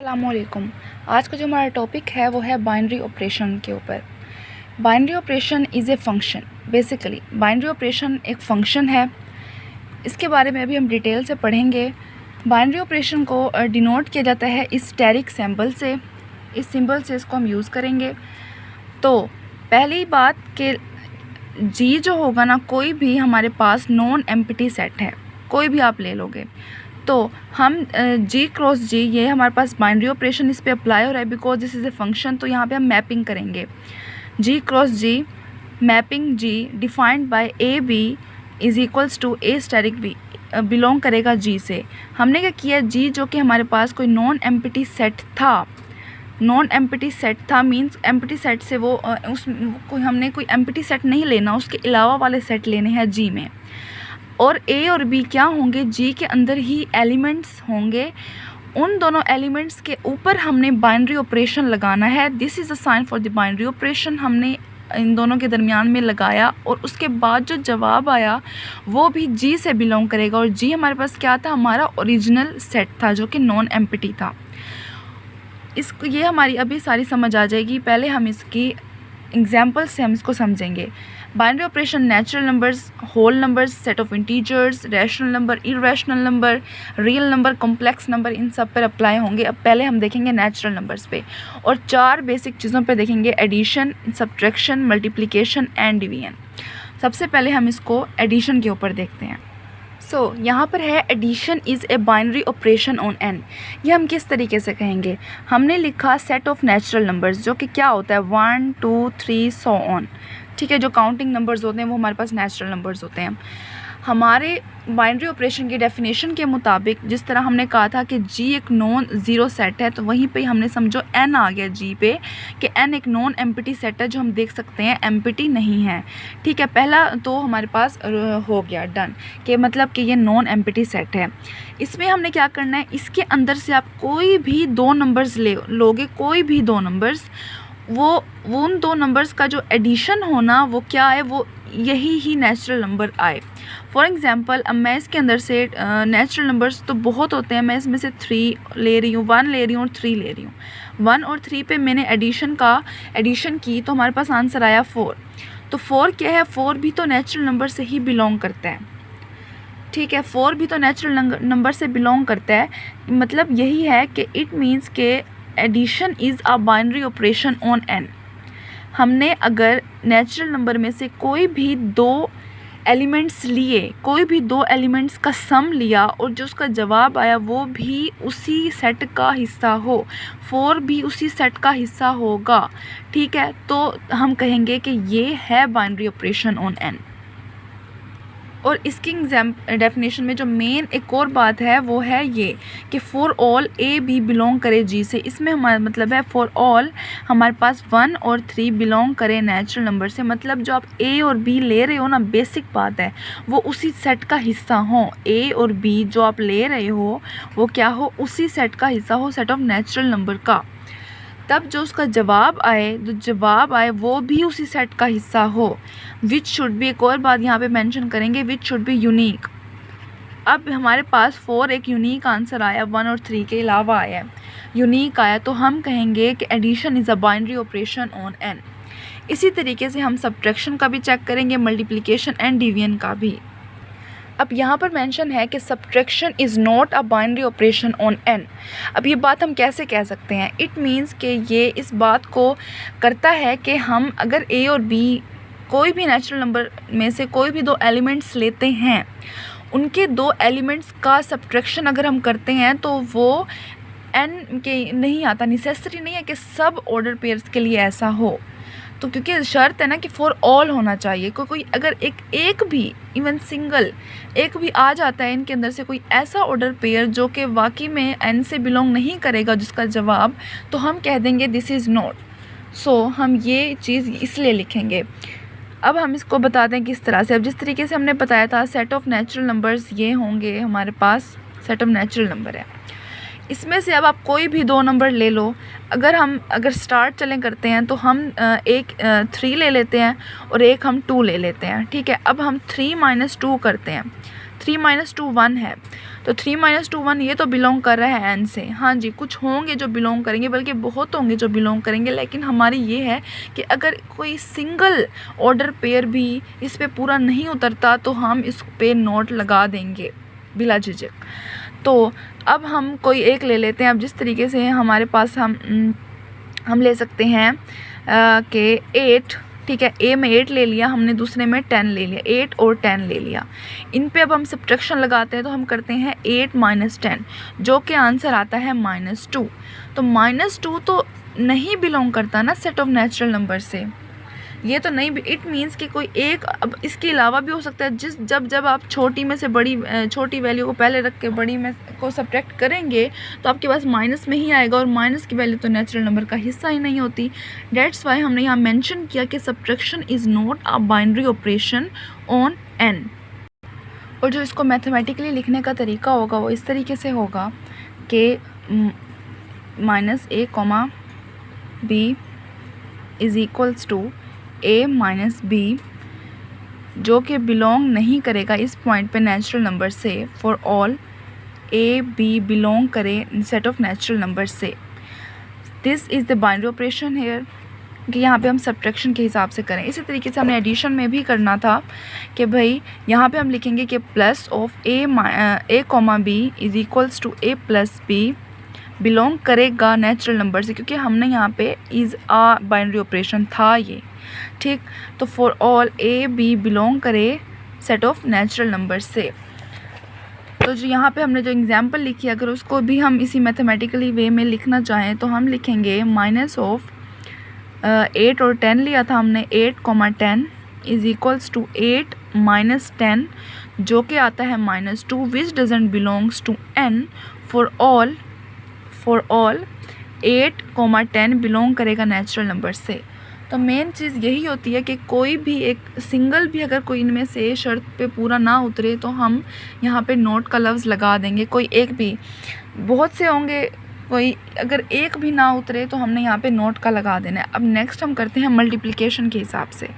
अस्सलामुअलैकुम। आज का जो हमारा टॉपिक है वो है बाइनरी ऑपरेशन के ऊपर। Binary operation is a function. Basically binary operation एक फ़ंक्शन है। इसके बारे में अभी हम डिटेल से पढ़ेंगे। बाइनरी ऑपरेशन को डिनोट किया जाता है इस स्टेरिक सिंबल से। इस सिंबल से इसको हम यूज़ करेंगे। तो पहली बात कि जी जो होगा ना, कोई भी हमारे पास नॉन एम्प्टी सेट है, कोई भी आप ले लोगे, तो हम जी क्रॉस जी, ये हमारे पास बाइनरी ऑपरेशन इस पे अप्लाई हो रहा है because this is a function. तो यहाँ पे हम मैपिंग करेंगे G cross G, mapping G defined by a b is equals to a asterisk b, belong करेगा जी से। हमने क्या किया, जी जो कि हमारे पास कोई नॉन एम्प्टी सेट था, नॉन एम्प्टी सेट था मींस एम्प्टी सेट से वो कोई हमने कोई एम्प्टी सेट नहीं लेना, उसके अलावा वाले सेट लेने हैं जी में। और ए और बी क्या होंगे, जी के अंदर ही एलिमेंट्स होंगे। उन दोनों एलिमेंट्स के ऊपर हमने बाइनरी ऑपरेशन लगाना है। This is a sign for the binary operation. हमने इन दोनों के दरमियान में लगाया और उसके बाद जो जवाब आया वो भी जी से बिलोंग करेगा। और जी हमारे पास क्या था, हमारा ओरिजिनल सेट था जो कि नॉन एम्प्टी था। इसको ये हमारी अभी सारी समझ आ जाएगी। पहले हम इसकी एग्जाम्पल से हम इसको समझेंगे। Binary operation natural numbers, whole numbers, set of integers, rational number, irrational number, real number, complex number, इन सब पर अप्लाई होंगे। अब पहले हम देखेंगे नेचुरल नंबर्स पे और 4 बेसिक चीज़ों पे देखेंगे, addition, subtraction, multiplication and division. सबसे पहले हम इसको एडिशन के ऊपर देखते हैं। यहाँ पर है addition is a binary operation on N. ये हम किस तरीके से कहेंगे, हमने लिखा सेट ऑफ नेचुरल नंबर्स जो कि क्या होता है 1 2 3 सो ऑन। ठीक है, जो काउंटिंग नंबर्स होते हैं वो हमारे पास नेचुरल नंबर्स होते हैं। हमारे बाइनरी ऑपरेशन की डेफिनेशन के मुताबिक जिस तरह हमने कहा था कि जी एक नॉन ज़ीरो सेट है, तो वहीं पे हमने समझो एन आ गया जी पे कि एन एक नॉन एम्प्टी सेट है जो हम देख सकते हैं एम्प्टी नहीं है। ठीक है, पहला तो हमारे पास हो गया डन कि मतलब कि ये नॉन एम्प्टी सेट है। इसमें हमने क्या करना है, इसके अंदर से आप कोई भी 2 नंबर्स लोगे, कोई भी 2 नंबर्स, वो उन 2 नंबर्स का जो एडिशन होना वो क्या है, वो यही ही नेचुरल नंबर आए। फॉर एग्ज़ाम्पल अब मैं इसके अंदर से नेचुरल नंबर्स तो बहुत होते हैं, मैं इसमें से 3 ले रही हूँ, 1 ले रही हूँ और 3 ले रही हूँ। 1 और 3 पे मैंने एडिशन की तो हमारे पास आंसर आया 4। तो 4 क्या है, 4 भी तो नेचुरल नंबर से ही बिलोंग करता है। ठीक है, 4 भी तो नेचुरल नंबर से बिलोंग करता है। मतलब यही है कि इट मीन्स के addition is a binary operation on N. हमने अगर नेचुरल नंबर में से कोई भी 2 एलिमेंट्स लिए, कोई भी 2 एलिमेंट्स का सम लिया और जो उसका जवाब आया वो भी उसी सेट का हिस्सा हो, 4 भी उसी सेट का हिस्सा होगा, ठीक है, तो हम कहेंगे कि ये है बाइनरी ऑपरेशन ऑन एन। और इसकी डेफिनेशन में जो मेन एक और बात है वो है ये कि for all a b belong करे जी से। इसमें हमारा मतलब है फॉर ऑल हमारे पास 1 और 3 बिलोंग करें नेचुरल नंबर से। मतलब जो आप ए और बी ले रहे हो ना, बेसिक बात है, वो उसी सेट का हिस्सा हो। ए और बी जो आप ले रहे हो वो क्या हो, उसी सेट का हिस्सा हो, सेट ऑफ नेचुरल नंबर का। तब जो उसका जवाब आए वो भी उसी सेट का हिस्सा हो। विच शुड बी, एक और बात यहाँ पे मेंशन करेंगे, विच शुड बी यूनिक। अब हमारे पास 4 एक यूनिक आंसर आया, 1 और 3 के अलावा आया, यूनिक आया, तो हम कहेंगे कि addition is a binary operation on N. इसी तरीके से हम सब्ट्रैक्शन का भी चेक करेंगे, मल्टीप्लिकेशन एंड डिवीजन का भी। अब यहाँ पर मेंशन है कि subtraction is not a binary operation on N. अब ये बात हम कैसे कह सकते हैं, इट मीन्स कि ये इस बात को करता है कि हम अगर ए और बी कोई भी नेचुरल नंबर में से कोई भी 2 एलिमेंट्स लेते हैं, उनके 2 एलिमेंट्स का सब्ट्रैक्शन अगर हम करते हैं तो वो एन के नहीं आता। नेसेसरी नहीं है कि सब ऑर्डर पेयर्स के लिए ऐसा हो, तो क्योंकि शर्त है ना कि फॉर ऑल होना चाहिए। कोई अगर एक भी इवन सिंगल एक भी आ जाता है इनके अंदर से कोई ऐसा ऑर्डर पेयर जो कि वाकई में एन से बिलोंग नहीं करेगा जिसका जवाब, तो हम कह देंगे दिस इज़ नॉट। सो हम ये चीज़ इसलिए लिखेंगे। अब हम इसको बता दें किस तरह से। अब जिस तरीके से हमने बताया था सेट ऑफ नेचुरल नंबर्स ये होंगे, हमारे पास सेट ऑफ नेचुरल नंबर है, इसमें से अब आप कोई भी 2 नंबर ले लो। अगर स्टार्ट चलें करते हैं तो हम एक 3 ले लेते हैं और एक हम 2 ले लेते हैं। ठीक है, अब हम 3 - 2 करते हैं, 3 - 2 1 है, तो 3 - 2 1 ये तो बिलोंग कर रहा है n से। हाँ जी, कुछ होंगे जो बिलोंग करेंगे, बल्कि बहुत होंगे जो बिलोंग करेंगे, लेकिन हमारी ये है कि अगर कोई सिंगल ऑर्डर पेयर भी इस पे पूरा नहीं उतरता तो हम इस पे नोट लगा देंगे बिला झिझक। तो अब हम कोई एक ले लेते हैं। अब जिस तरीके से हमारे पास हम ले सकते हैं कि 8, ठीक है, ए में 8 ले लिया हमने, दूसरे में 10 ले लिया, 8 और 10 ले लिया। इन पे अब हम सब्ट्रैक्शन लगाते हैं, तो हम करते हैं 8 - 10, जो कि आंसर आता है -2। तो -2 तो नहीं बिलोंग करता ना सेट ऑफ नेचुरल नंबर से, ये तो नहीं। इट मीन्स कि कोई एक, अब इसके अलावा भी हो सकता है, जब आप छोटी में से बड़ी, छोटी वैल्यू को पहले रख के बड़ी में को सब्ट्रैक्ट करेंगे तो आपके पास माइनस में ही आएगा, और माइनस की वैल्यू तो नेचुरल नंबर का हिस्सा ही नहीं होती। डेट्स वाई हमने यहाँ मेंशन किया कि subtraction is not a binary operation on n। और जो इसको मैथमेटिकली लिखने का तरीका होगा वो इस तरीके से होगा कि -a, b is equals to a - b, जो कि बिलोंग नहीं करेगा इस पॉइंट पे नेचुरल नंबर से, for all a b belong करे सेट ऑफ नेचुरल नंबर से। This is the binary operation here, कि यहाँ पे हम सब्ट्रैक्शन के हिसाब से करें। इसी तरीके से हमने एडिशन में भी करना था कि भाई यहाँ पे हम लिखेंगे कि plus of a, b is equals to a + b belong करेगा नेचुरल नंबर से, क्योंकि हमने यहाँ पे इज़ आ बाइनरी ऑपरेशन था ये, ठीक। तो for all a b belong करे सेट ऑफ नेचुरल नंबर से। तो जो यहाँ पे हमने जो एग्जांपल लिखी, अगर उसको भी हम इसी मैथमेटिकली वे में लिखना चाहें तो हम लिखेंगे -8 और 10 लिया था हमने, 8, 10 इज़ इक्वल्स टू 8 - 10, जो कि आता है -2, which doesn't belongs to n। For all 8, 10 belong करेगा नेचुरल नंबर से। तो मेन चीज़ यही होती है कि कोई भी एक सिंगल भी अगर कोई इनमें से शर्त पे पूरा ना उतरे तो हम यहाँ पे नोट का लफ्ज़ लगा देंगे। कोई एक भी, बहुत से होंगे, कोई अगर एक भी ना उतरे तो हमने यहाँ पे नोट का लगा देना है। अब नेक्स्ट हम करते हैं मल्टीप्लिकेशन के हिसाब से।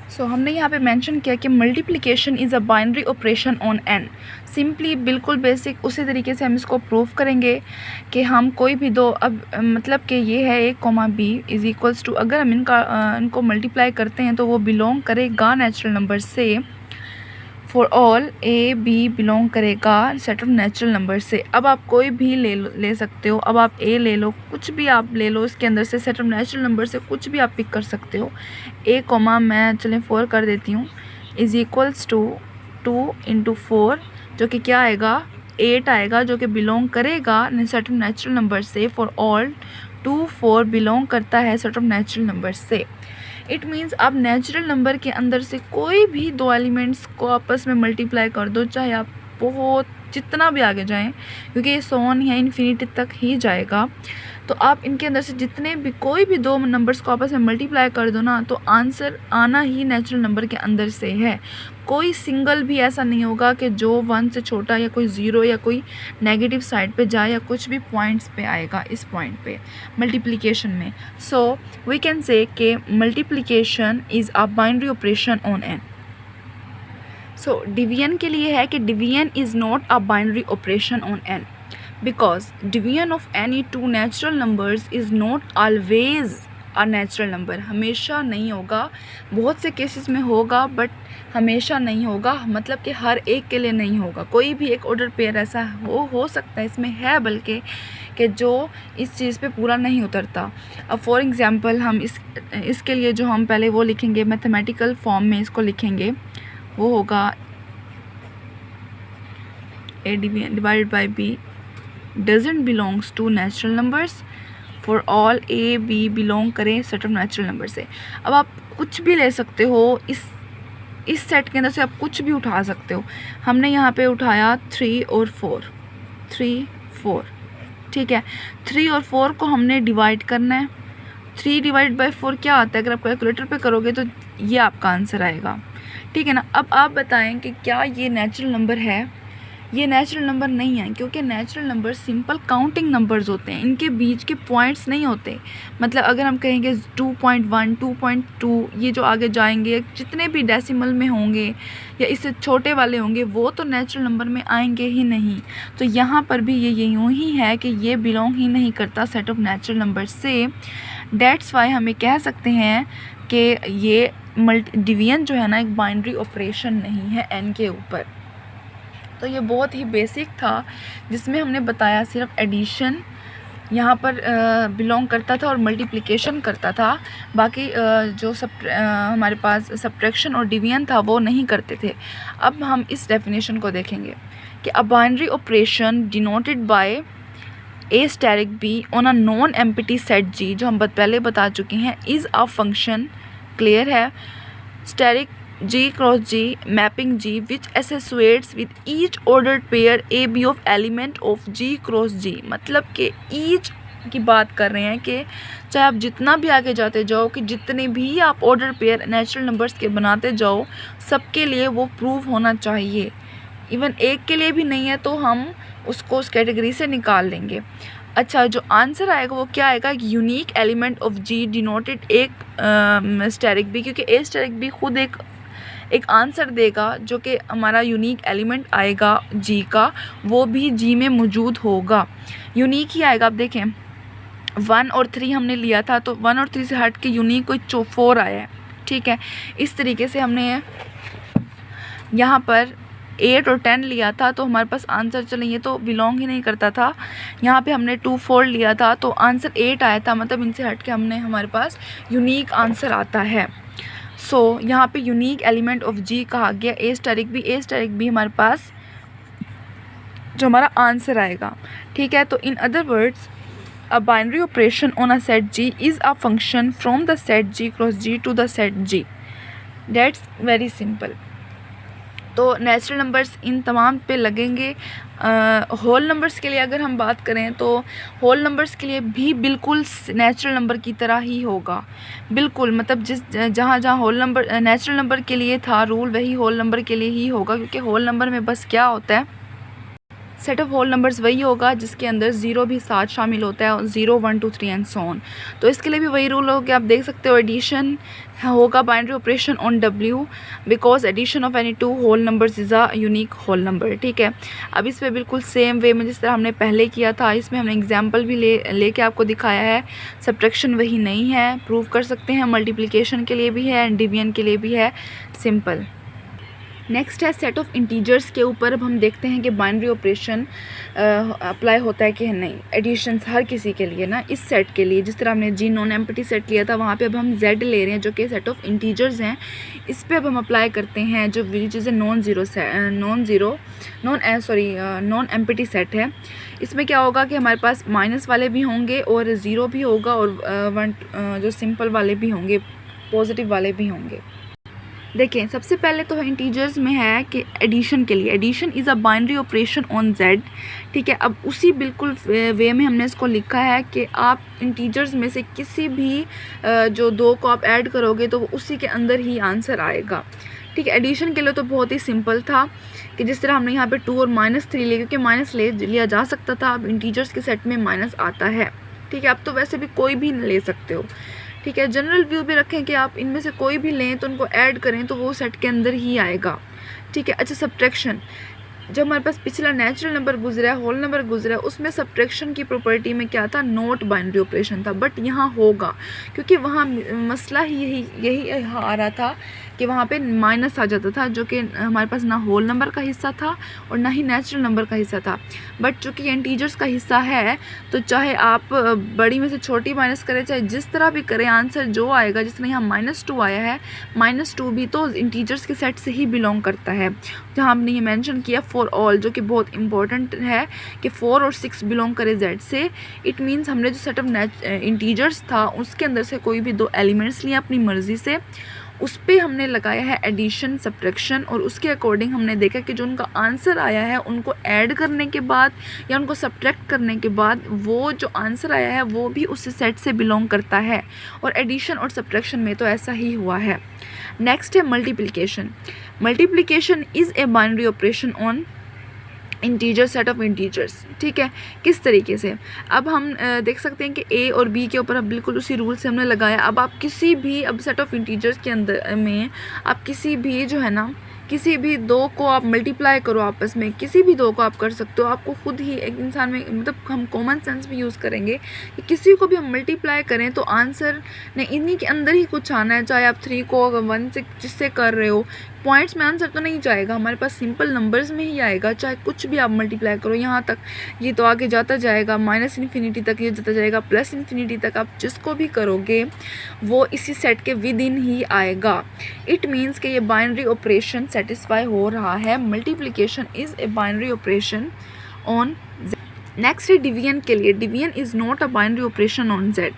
सो हमने यहाँ पे मेंशन किया कि multiplication is a binary operation on n। Simply बिल्कुल बेसिक उसी तरीके से हम इसको प्रूव करेंगे कि हम कोई भी दो, अब मतलब कि ये है a, b is equals to, अगर हम इनको मल्टीप्लाई करते हैं तो वो बिलोंग करेगा नेचुरल नंबर से। For all a b belong करेगा सेट ऑफ नेचुरल नंबर से। अब आप कोई भी ले सकते हो, अब आप a ले लो, कुछ भी आप ले लो, इसके अंदर से सेट ऑफ नेचुरल नंबर से कुछ भी आप पिक कर सकते हो। a, मैं चलें 4 कर देती हूँ, इज़ इक्वल्स टू 2 × 4, जो कि क्या आएगा, 8 आएगा, जो कि बिलोंग करेगा सेट ऑफ नेचुरल नंबर से। फॉर ऑल 2, 4 बिलोंग करता है सेट ऑफ नेचुरल नंबर से। इट मीन्स आप नेचुरल नंबर के अंदर से कोई भी दो एलिमेंट्स को आपस में मल्टीप्लाई कर दो, चाहे आप बहुत जितना भी आगे जाएं, क्योंकि ये सोन या इन्फिनिटी तक ही जाएगा। तो आप इनके अंदर से जितने भी कोई भी दो नंबर्स को आपस में मल्टीप्लाई कर दो ना, तो आंसर आना ही नेचुरल नंबर के अंदर से है। कोई सिंगल भी ऐसा नहीं होगा कि जो 1 से छोटा या कोई 0 या कोई नेगेटिव साइड पे जाए या कुछ भी पॉइंट्स पे आएगा इस पॉइंट पे मल्टीप्लिकेशन में। सो वी कैन से कि multiplication is a binary operation on n। So division के लिए है कि division is not a binary operation on n, because division of any two natural numbers is not always a natural number। हमेशा नहीं होगा, बहुत से केसेस में होगा बट हमेशा नहीं होगा, मतलब कि हर एक के लिए नहीं होगा। कोई भी एक ऑर्डर पेयर ऐसा हो सकता है, इसमें है बल्कि कि जो इस चीज़ पे पूरा नहीं उतरता। अब फॉर एग्ज़ाम्पल हम इसके लिए जो हम पहले वो लिखेंगे मैथमेटिकल फॉर्म में, इसको लिखेंगे, वो होगा a divided by b doesn't belongs to natural numbers। for all a b belong करें सेट ऑफ नेचुरल नंबर से। अब आप कुछ भी ले सकते हो, इस सेट के अंदर से आप कुछ भी उठा सकते हो। हमने यहाँ पे उठाया 3 और 4, 3, 4, ठीक है। 3 और 4 को हमने डिवाइड करना है। 3 डिवाइड बाई 4 क्या आता है, अगर आप कैलकुलेटर पे करोगे तो ये आपका आंसर आएगा, ठीक है ना। अब आप बताएं कि क्या ये नेचुरल नंबर है ये नेचुरल नंबर नहीं है, क्योंकि natural number simple counting numbers होते हैं, इनके बीच के पॉइंट्स नहीं होते। मतलब अगर हम कहेंगे 2.1, 2.2, ये जो आगे जाएंगे जितने भी डेसिमल में होंगे या इससे छोटे वाले होंगे वो तो नेचुरल नंबर में आएंगे ही नहीं। तो यहाँ पर भी ये यूँ ही है कि ये बिलोंग ही नहीं करता सेट ऑफ नेचुरल नंबर से। डेट्स वाई हमें कह सकते हैं कि ये डिवीजन जो है ना एक बाइनरी ऑपरेशन नहीं है n के ऊपर। तो ये बहुत ही बेसिक था जिसमें हमने बताया सिर्फ एडिशन यहाँ पर बिलोंग करता था और मल्टीप्लिकेशन करता था, बाकी जो हमारे पास सब्ट्रैक्शन और डिवीजन था वो नहीं करते थे। अब हम इस डेफिनेशन को देखेंगे कि a binary operation denoted by a static b on a non empty set G, जो हम पहले बता चुके हैं, इज़ अ फंक्शन, क्लियर है, static G cross G mapping G which associates with each ordered pair A B of element of G cross G। मतलब कि each की बात कर रहे हैं कि चाहे आप जितना भी आगे जाते जाओ, कि जितने भी आप ऑर्डर पेयर नेचुरल नंबर्स के बनाते जाओ, सबके लिए वो प्रूव होना चाहिए। इवन एक के लिए भी नहीं है तो हम उसको उस कैटेगरी से निकाल लेंगे। अच्छा, जो आंसर आएगा वो क्या आएगा, unique element of G denoted asterisk b, क्योंकि ए स्टेरिक बी खुद एक आंसर देगा जो कि हमारा यूनिक एलिमेंट आएगा जी का, वो भी जी में मौजूद होगा, यूनिक ही आएगा। आप देखें 1 और 3 हमने लिया था तो 1 और 3 से हट के यूनिक कोई 4 आया है, ठीक है। इस तरीके से हमने यहाँ पर 8 और 10 लिया था तो हमारे पास आंसर, चलें ये तो बिलोंग ही नहीं करता था। यहाँ पे हमने 2, 4 लिया था तो आंसर 8 आया था, मतलब इनसे हट के हमारे पास यूनिक आंसर आता है। सो यहाँ पे यूनिक एलिमेंट ऑफ जी कहा गया ए स्टेरिक बी हमारे पास जो हमारा आंसर आएगा, ठीक है। तो in other words a binary operation on a set G is a function from the set G cross G to the set G, that's very simple. तो नेचुरल नंबर्स इन तमाम पे लगेंगे। होल नंबर्स के लिए अगर हम बात करें तो होल नंबर्स के लिए भी बिल्कुल नेचुरल नंबर की तरह ही होगा, बिल्कुल, मतलब जहाँ होल नंबर नेचुरल नंबर के लिए था रूल, वही होल नंबर के लिए ही होगा, क्योंकि होल नंबर में बस क्या होता है, सेट ऑफ होल नंबर्स वही होगा जिसके अंदर ज़ीरो भी साथ शामिल होता है, 0, 1, 2, 3 एंड सो ऑन। तो इसके लिए भी वही रूल होगा। आप देख सकते हो एडिशन होगा binary operation on W because addition of any 2 whole numbers is a unique whole number, ठीक है। अब इस पर बिल्कुल सेम वे में जिस तरह हमने पहले किया था, इसमें हमने एग्जाम्पल भी लेके आपको दिखाया है। सब्ट्रैक्शन वही नहीं है, प्रूव कर सकते हैं, मल्टीप्लिकेशन के लिए भी है एंड डिवीजन के लिए भी है, सिंपल। नेक्स्ट है सेट ऑफ इंटीजर्स के ऊपर। अब हम देखते हैं कि बाइनरी ऑपरेशन अप्लाई होता है कि नहीं। एडिशंस हर किसी के लिए ना, इस सेट के लिए जिस तरह हमने जी नॉन एम्प्टी सेट लिया था वहाँ पे अब हम Z ले रहे हैं जो कि सेट ऑफ इंटीजर्स हैं, इस पे अब हम अप्लाई करते हैं जो which is non empty set है। इसमें क्या होगा कि हमारे पास माइनस वाले भी होंगे और ज़ीरो भी होगा और जो सिंपल वाले भी होंगे, पॉजिटिव वाले भी होंगे। देखें सबसे पहले तो इंटीजर्स में है कि एडिशन के लिए addition is a binary operation on Z, ठीक है। अब उसी बिल्कुल वे में हमने इसको लिखा है कि आप इंटीजर्स में से किसी भी जो 2 को आप ऐड करोगे तो उसी के अंदर ही आंसर आएगा, ठीक है। एडिशन के लिए तो बहुत ही सिंपल था कि जिस तरह हमने यहाँ पे 2 और -3 लिए, क्योंकि माइनस लिया जा सकता था, अब इंटीजर्स के सेट में माइनस आता है, ठीक है। अब तो वैसे भी कोई भी ले सकते हो, ठीक है। जनरल व्यू भी रखें कि आप इनमें से कोई भी लें तो उनको ऐड करें तो वो सेट के अंदर ही आएगा, ठीक है। अच्छा, सब्ट्रैक्शन, जब हमारे पास पिछला नेचुरल नंबर गुजरा है, होल नंबर गुजरा है, उसमें सब्ट्रैक्शन की प्रॉपर्टी में क्या था, नॉट बाइनरी ऑपरेशन था, बट यहाँ होगा क्योंकि वहाँ मसला ही यही आ रहा था कि वहाँ पे माइनस आ जाता था, जो कि हमारे पास ना होल नंबर का हिस्सा था और ना ही नेचुरल नंबर का हिस्सा था। बट चूँकि इंटीजर्स का हिस्सा है तो चाहे आप बड़ी में से छोटी माइनस करें, चाहे जिस तरह भी करें, आंसर जो आएगा, जिस तरह यहाँ -2 आया है, -2 भी तो इंटीजर्स के सेट से ही बिलोंग करता है। जहाँ हमने ये मेंशन किया फॉर ऑल, जो कि बहुत इंपॉर्टेंट है कि 4 और 6 बिलोंग करे Z से। इट मीन्स हमने जो सेट ऑफ इंटीजर्स था उसके अंदर से कोई भी 2 एलिमेंट्स लिए अपनी मर्ज़ी से, उस पर हमने लगाया है एडिशन सब्ट्रैक्शन, और उसके अकॉर्डिंग हमने देखा कि जो उनका आंसर आया है उनको ऐड करने के बाद या उनको सब्ट्रैक्ट करने के बाद वो जो आंसर आया है वो भी उस सेट से बिलोंग करता है, और एडिशन और सब्ट्रैक्शन में तो ऐसा ही हुआ है। नेक्स्ट है multiplication. Multiplication is a binary operation on integer set of integers, ठीक है। किस तरीके से, अब हम देख सकते हैं कि ए और बी के ऊपर अब बिल्कुल उसी रूल से हमने लगाया। अब आप किसी भी अब सेट ऑफ इंटीजर्स के अंदर में आप किसी भी जो है ना, किसी भी दो को आप मल्टीप्लाई करो आपस में, किसी भी दो को आप कर सकते हो। आपको खुद ही एक इंसान में मतलब हम कॉमन सेंस भी यूज़ करेंगे कि किसी को भी हम मल्टीप्लाई करें तो आंसर ने इन्हीं के अंदर ही कुछ आना है। चाहे आप 3 को 1 से जिससे कर रहे हो, पॉइंट्स में आंसर तो नहीं जाएगा, हमारे पास सिंपल नंबर्स में ही आएगा। चाहे कुछ भी आप मल्टीप्लाई करो, यहाँ तक ये तो आगे जाता जाएगा, -इन्फिनिटी तक ये जाता जाएगा, +इन्फिनिटी तक आप जिसको भी करोगे वो इसी सेट के विद इन ही आएगा। इट मीन्स कि ये बाइनरी ऑपरेशन सेटिस्फाई हो रहा है। Multiplication is a binary operation on Z। Next है डिवीजन के लिए, division is not a binary operation on Z,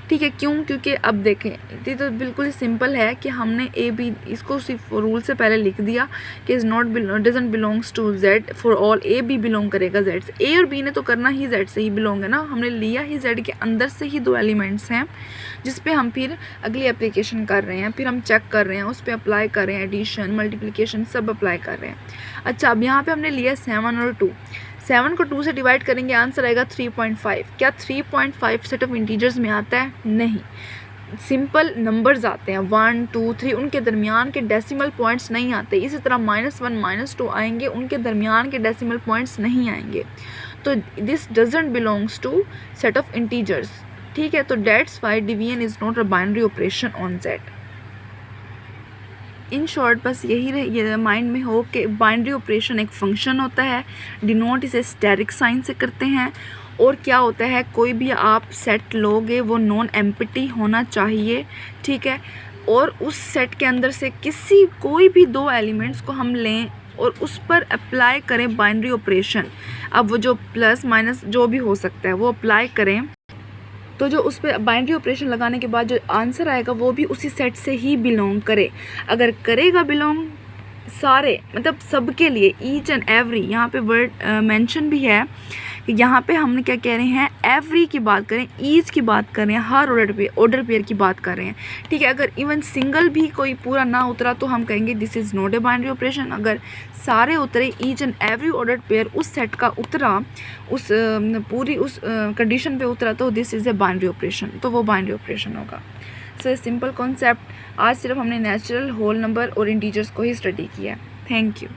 ठीक है। क्यों? क्योंकि अब देखें ये तो बिल्कुल सिंपल है कि हमने ए बी इसको सिर्फ रूल से पहले लिख दिया कि is not doesn't belongs to Z for all a b belong करेगा Z से। ए और बी ने तो करना ही Z से ही बिलोंग है ना, हमने लिया ही Z के अंदर से ही 2 एलिमेंट्स हैं जिस पे हम फिर अगली एप्लीकेशन कर रहे हैं, फिर हम चेक कर रहे हैं, उस पर अप्लाई कर रहे हैं, एडिशन मल्टीप्लिकेशन सब अप्लाई कर रहे हैं। अच्छा, अब यहाँ पे हमने लिया 7 और 2, 7 को 2 से डिवाइड करेंगे, आंसर आएगा 3.5। क्या 3.5 सेट ऑफ इंटीजर्स में आता है? नहीं, सिंपल नंबर्स आते हैं 1 2 3, उनके दरमियान के डेसिमल पॉइंट्स नहीं आते। इसी तरह -1 -2 आएंगे, उनके दरमियान के डेसिमल पॉइंट्स नहीं आएंगे। तो this doesn't belongs to set of integers, ठीक है। तो that's why division is not a binary operation on Z। In short बस यही माइंड में हो कि बाइनरी ऑपरेशन एक फंक्शन होता है, डिनोट इसे स्टेरिक साइन से करते हैं। और क्या होता है, कोई भी आप सेट लोगे वो नॉन एम्प्टी होना चाहिए, ठीक है। और उस सेट के अंदर से कोई भी 2 एलिमेंट्स को हम लें और उस पर अप्लाई करें बाइनरी ऑपरेशन। अब वो जो प्लस माइनस जो भी हो सकता है वो अप्लाई करें, तो जो उस पर बाइनरी ऑपरेशन लगाने के बाद जो आंसर आएगा वो भी उसी सेट से ही बिलोंग करे। अगर करेगा बिलोंग सारे मतलब सबके लिए, ईच एंड एवरी, यहाँ पे वर्ड मेंशन भी है कि यहाँ पे हमने क्या कह रहे हैं, एवरी की बात करें, ईच की बात कर रहे हैं, हर ऑर्डर पेयर की बात कर रहे हैं, ठीक है। अगर इवन सिंगल भी कोई पूरा ना उतरा तो हम कहेंगे this is not a binary operation. अगर सारे उतरे, each and every order pair उस सेट का उतरा, उस पूरी उस कंडीशन पे उतरा, तो this is a binary operation, तो वो बाइनरी ऑपरेशन होगा। So simple concept. आज सिर्फ हमने नेचुरल, होल नंबर और इंटीजर्स को ही स्टडी किया है। Thank you.